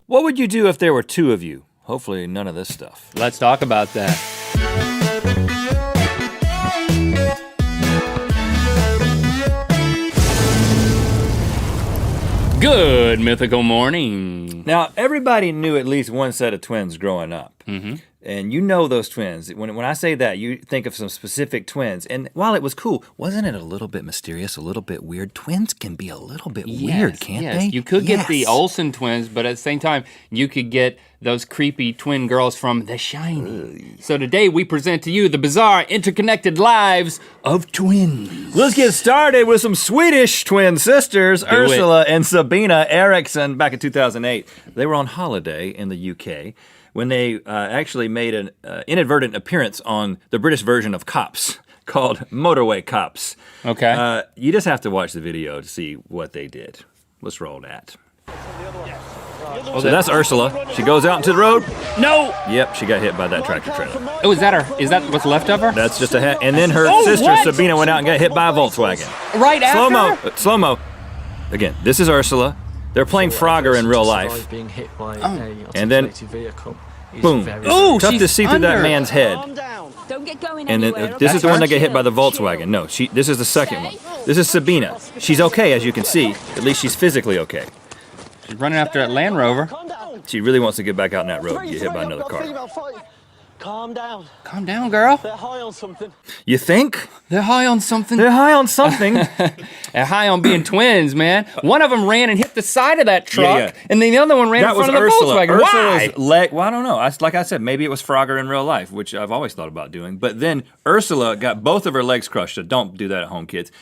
What would you do if there were two of you? Hopefully none of this stuff. Let's talk about that. Good mythical morning. Now, everybody knew at least one set of twins growing up. Mm-hmm. And you know those twins. When I say that, you think of some specific twins. And while it was cool, wasn't it a little bit mysterious, a little bit weird? Twins can be a little bit weird, can't they? You could get the Olsen twins, but at the same time, you could get those creepy twin girls from The Shining. So today we present to you the bizarre, interconnected lives of twins. Let's get started with some Swedish twin sisters, Ursula and Sabina Eriksson, back in 2008. They were on holiday in the UK when they actually made an inadvertent appearance on the British version of Cops called Motorway Cops. Okay. You just have to watch the video to see what they did. Let's roll that. So that's Ursula. She goes out into the road. No! Yep, she got hit by that tractor trailer. Oh, is that her? Is that what's left of her? That's just a hit. And then her sister, what? Sabina, went out and got hit by a Volkswagen. Right after? Slow-mo. Again, this is Ursula. They're playing Frogger in real life. And then, boom. Oh, tough to see through that man's head. Don't get going And anywhere. then this is the one that got hit by the Volkswagen. No, this is the second one. This is Sabina. She's okay, as you can see. At least she's physically okay. She's running after that Land Rover. She really wants to get back out in that road and get hit by another car. Calm down. Calm down, girl. They're high on something. You think? They're high on something. They're high on something. They're high on being twins, man. One of them ran and hit the side of that truck, Yeah. and then the other one ran in front of the Volkswagen. Why? Ursula's leg, well, I don't know. Like I said, maybe it was Frogger in real life, which I've always thought about doing. But then Ursula got both of her legs crushed, so don't do that at home, kids.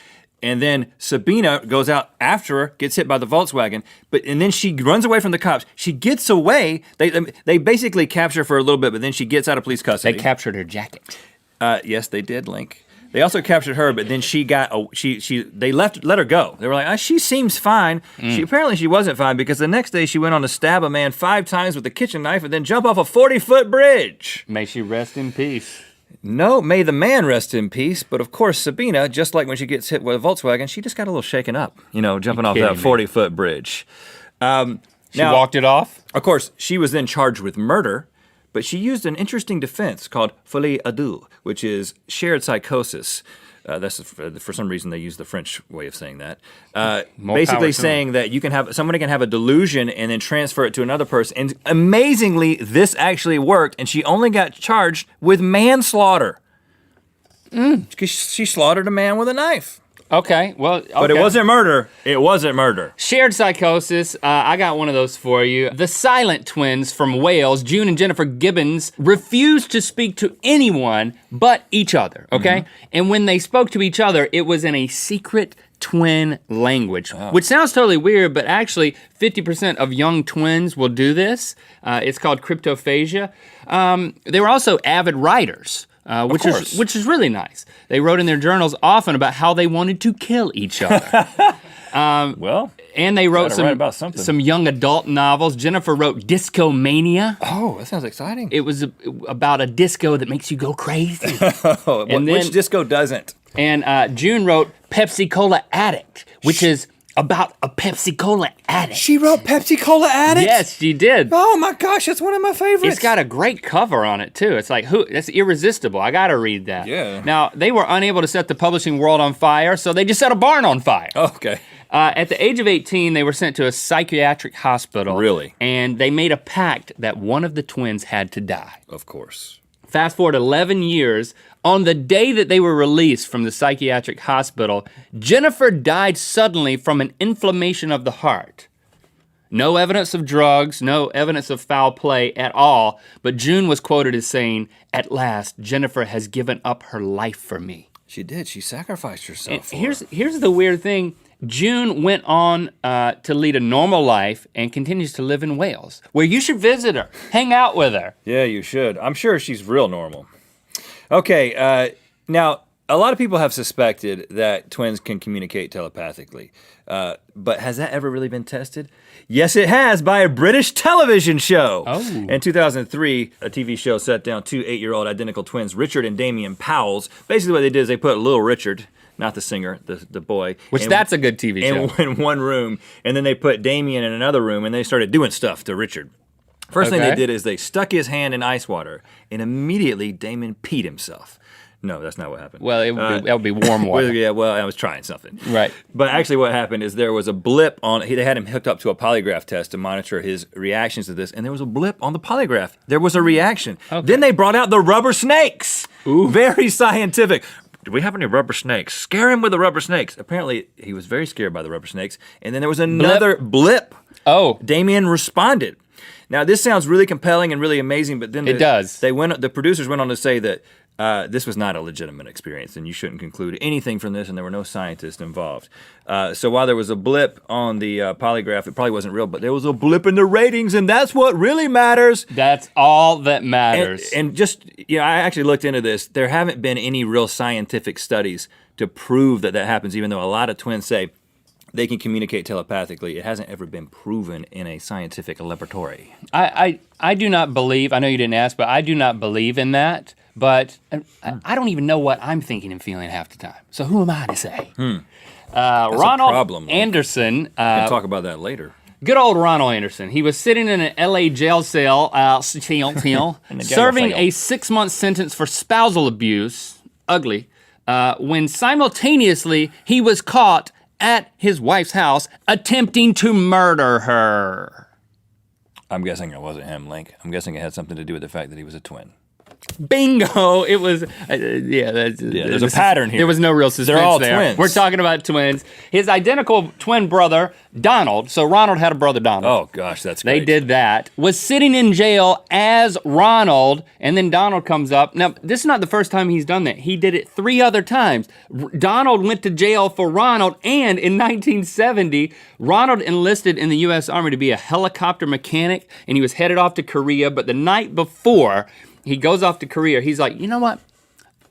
And then Sabina goes out after her, gets hit by the Volkswagen, and then she runs away from the cops. She gets away. They basically capture her for a little bit, but then she gets out of police custody. They captured her jacket. Yes, they did, Link. They also captured her, but then they let her go. They were like, she seems fine. Apparently she wasn't fine because the next day she went on to stab a man 5 times with a kitchen knife and then jump off a 40-foot bridge. May she rest in peace. No, may the man rest in peace. But of course, Sabina, just like when she gets hit with a Volkswagen, she just got a little shaken up, jumping off that 40-foot bridge. She walked it off? Of course, she was then charged with murder, but she used an interesting defense called folie à deux, which is shared psychosis. That's for some reason they use the French way of saying that. Basically saying that somebody can have a delusion and then transfer it to another person. And amazingly, this actually worked, and she only got charged with manslaughter. Because she slaughtered a man with a knife. Okay, well, okay. But it wasn't murder. It wasn't murder. Shared psychosis, I got one of those for you. The Silent twins from Wales, June and Jennifer Gibbons, refused to speak to anyone but each other, okay? Mm-hmm. And when they spoke to each other, it was in a secret twin language, which sounds totally weird, but actually 50% of young twins will do this. It's called cryptophagia. They were also avid writers. Which is really nice. They wrote in their journals often about how they wanted to kill each other. And they wrote some young adult novels. Jennifer wrote Disco Mania. Oh, that sounds exciting. It was about a disco that makes you go crazy. Which disco doesn't? And June wrote Pepsi Cola Addict, which is about a Pepsi Cola addict. She wrote Pepsi Cola Addict? Yes, she did. Oh my gosh, that's one of my favorites. It's got a great cover on it too. It's like, that's irresistible. I gotta read that. Yeah. Now, they were unable to set the publishing world on fire, so they just set a barn on fire. Okay. At the age of 18, they were sent to a psychiatric hospital. Really? And they made a pact that one of the twins had to die. Of course. Fast forward 11 years, on the day that they were released from the psychiatric hospital, Jennifer died suddenly from an inflammation of the heart. No evidence of drugs, no evidence of foul play at all, but June was quoted as saying, "At last, Jennifer has given up her life for me." She did, she sacrificed herself. Here's the weird thing. June went on to lead a normal life and continues to live in Wales, where you should visit her, hang out with her. Yeah, you should. I'm sure she's real normal. Okay, now, a lot of people have suspected that twins can communicate telepathically, but has that ever really been tested? Yes, it has, by a British television show. Oh. In 2003, a TV show set down 2 8-year-old identical twins, Richard and Damien Powells. Basically what they did is they put little Richard not the singer, the boy. Which that's a good TV show. In one room, and then they put Damien in another room, and they started doing stuff to Richard. First thing they did is they stuck his hand in ice water, and immediately Damien peed himself. No, that's not what happened. Well, that would be warm water. Yeah, well, I was trying something. Right. But actually what happened is there was a blip they had him hooked up to a polygraph test to monitor his reactions to this, and there was a blip on the polygraph. There was a reaction. Okay. Then they brought out the rubber snakes. Ooh. Very scientific. Do we have any rubber snakes? Scare him with the rubber snakes. Apparently, he was very scared by the rubber snakes. And then there was another blip. Oh. Damien responded. Now, this sounds really compelling and really amazing, but then it does. The producers went on to say that this was not a legitimate experience, and you shouldn't conclude anything from this, and there were no scientists involved. So while there was a blip on the polygraph, it probably wasn't real, but there was a blip in the ratings, and that's what really matters. That's all that matters. And just, I actually looked into this. There haven't been any real scientific studies to prove that happens, even though a lot of twins say they can communicate telepathically. It hasn't ever been proven in a scientific laboratory. I do not believe, I know you didn't ask, but I do not believe in that. But I don't even know what I'm thinking and feeling half the time. So who am I to say? Ronald Anderson. We can talk about that later. Good old Ronald Anderson. He was sitting in an LA jail cell, serving a 6-month sentence for spousal abuse, ugly, when simultaneously he was caught at his wife's house attempting to murder her. I'm guessing it wasn't him, Link. I'm guessing it had something to do with the fact that he was a twin. Bingo! It was, there's a pattern here. There was no real suspense They're all there. twins. We're talking about twins. His identical twin brother, Donald, so Ronald had a brother, Donald. Oh gosh, that's great. They did that. Was sitting in jail as Ronald, and then Donald comes up. Now, this is not the first time he's done that. He did it 3 other times. Donald went to jail for Ronald, and in 1970, Ronald enlisted in the U.S. Army to be a helicopter mechanic, and he was headed off to Korea, but the night before he goes off to Korea, he's like, you know what?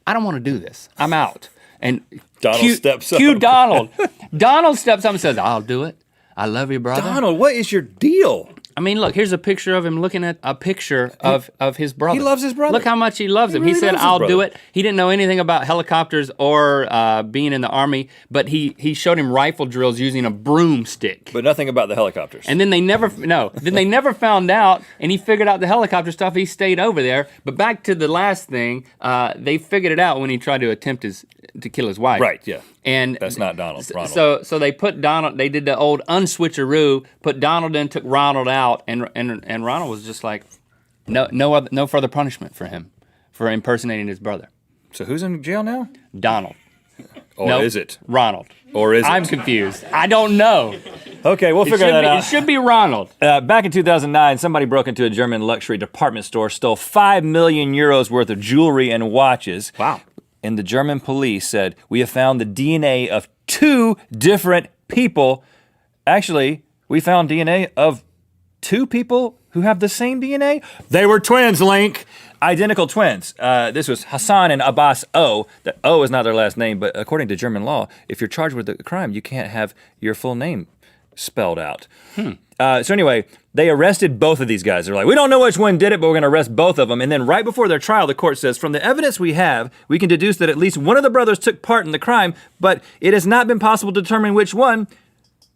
I don't want to do this. I'm out. And Donald steps up. Cue Donald. Donald steps up and says, I'll do it. I love you, brother. Donald, what is your deal? I mean, look, here's a picture of him looking at a picture of his brother. He loves his brother. Look how much he loves him. He said, I'll do it. He didn't know anything about helicopters or being in the Army, but he showed him rifle drills using a broomstick. But nothing about the helicopters. And then they never found out, and he figured out the helicopter stuff. He stayed over there. But back to the last thing, they figured it out when he tried to attempt to kill his wife. Right, yeah. And that's not Donald, Ronald. So they put Donald, they did the old unswitcheroo, put Donald in, took Ronald out, and Ronald was just like, no further punishment for him for impersonating his brother. So who's in jail now? Donald. Or is it? Ronald. Or is it? I'm confused. I don't know. Okay, we'll figure that out. It should be Ronald. Back in 2009, somebody broke into a German luxury department store, stole 5 million euros worth of jewelry and watches. Wow. And the German police said, we have found the DNA of 2 different people. Actually, we found DNA of 2 people who have the same DNA. They were twins, Link. Identical twins. This was Hassan and Abbas O. The O is not their last name, but according to German law, if you're charged with a crime, you can't have your full name spelled out. So anyway, they arrested both of these guys. They're like, we don't know which one did it, but we're going to arrest both of them. And then right before their trial, the court says, from the evidence we have, we can deduce that at least one of the brothers took part in the crime, but it has not been possible to determine which one.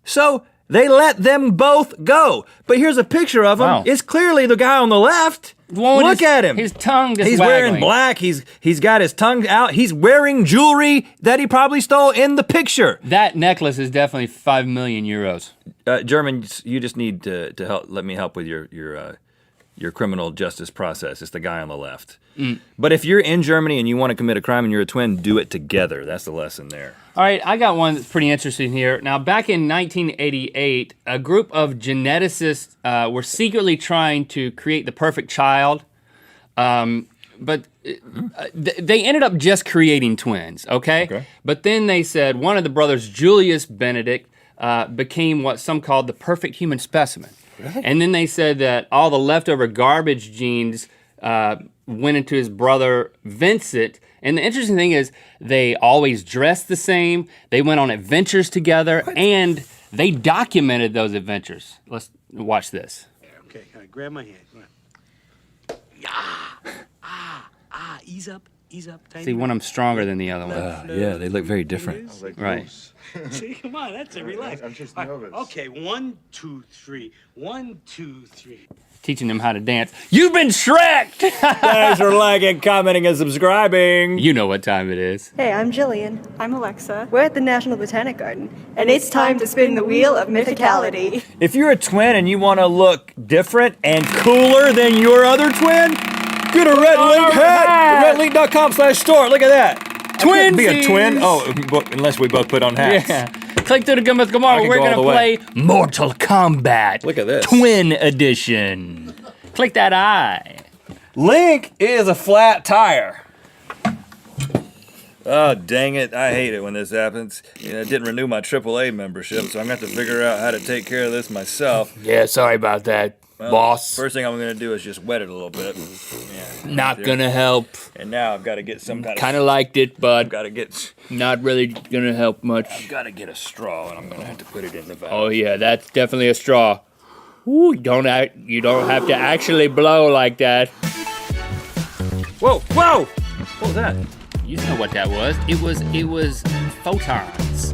So they let them both go. But here's a picture of him. Wow. It's clearly the guy on the left. Look at him. His tongue just He's waggling. wearing black. He's got his tongue out. He's wearing jewelry that he probably stole in the picture. That necklace is definitely 5 million euros. Germans, you just need to help. Let me help with your criminal justice process. It's the guy on the left. But if you're in Germany and you want to commit a crime and you're a twin, do it together. That's the lesson there. All right, I got one that's pretty interesting here. Now, back in 1988, a group of geneticists were secretly trying to create the perfect child, but they ended up just creating twins, okay? But then they said one of the brothers, Julius Benedict, became what some called the perfect human specimen. Really? And then they said that all the leftover garbage genes went into his brother Vincent. And the interesting thing is they always dressed the same, they went on adventures together, and they documented those adventures. Let's watch this. Okay, grab my hand. Come on. Ease up. Ease up, tiny. See, one of them's stronger than the other one. Yeah, they look very different. Right. See, come on, that's it. Relax. I'm just All right, nervous. Okay, 1, 2, 3. 1, 2, 3. Teaching them how to dance. You've been Shrek'd! Thanks for liking, commenting, and subscribing. You know what time it is. Hey, I'm Jillian. I'm Alexa. We're at the National Botanic Garden, and it's time to spin the wheel of mythicality. If you're a twin and you want to look different and cooler than your other twin, get a Red Link hat. RedLink.com/store. Look at that. I couldn't be a twin. Oh, unless we both put on hats. Yeah. Click through the Gumbas Gamora. can We're go all gonna the way. play Mortal Kombat. Look at this. Twin Edition. Click that eye. Link is a flat tire. Oh, dang it. I hate it when this happens. I didn't renew my AAA membership, so I'm going to have to figure out how to take care of this myself. Yeah, sorry about that, Well, boss. First thing I'm going to do is just wet it a little bit. Yeah, Not gonna help. And now I've got to get some kind of... Kinda liked it, but Got to get... not really gonna help much. Got to get a straw, and I'm going to have to put it in the valve. Oh yeah, that's definitely a straw. Ooh, you don't have to actually blow like that. Whoa, whoa! What was that? You know what that was. It was photons.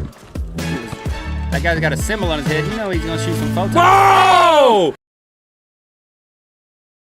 That guy's got a symbol on his head. You know he's gonna shoot some photons. Whoa!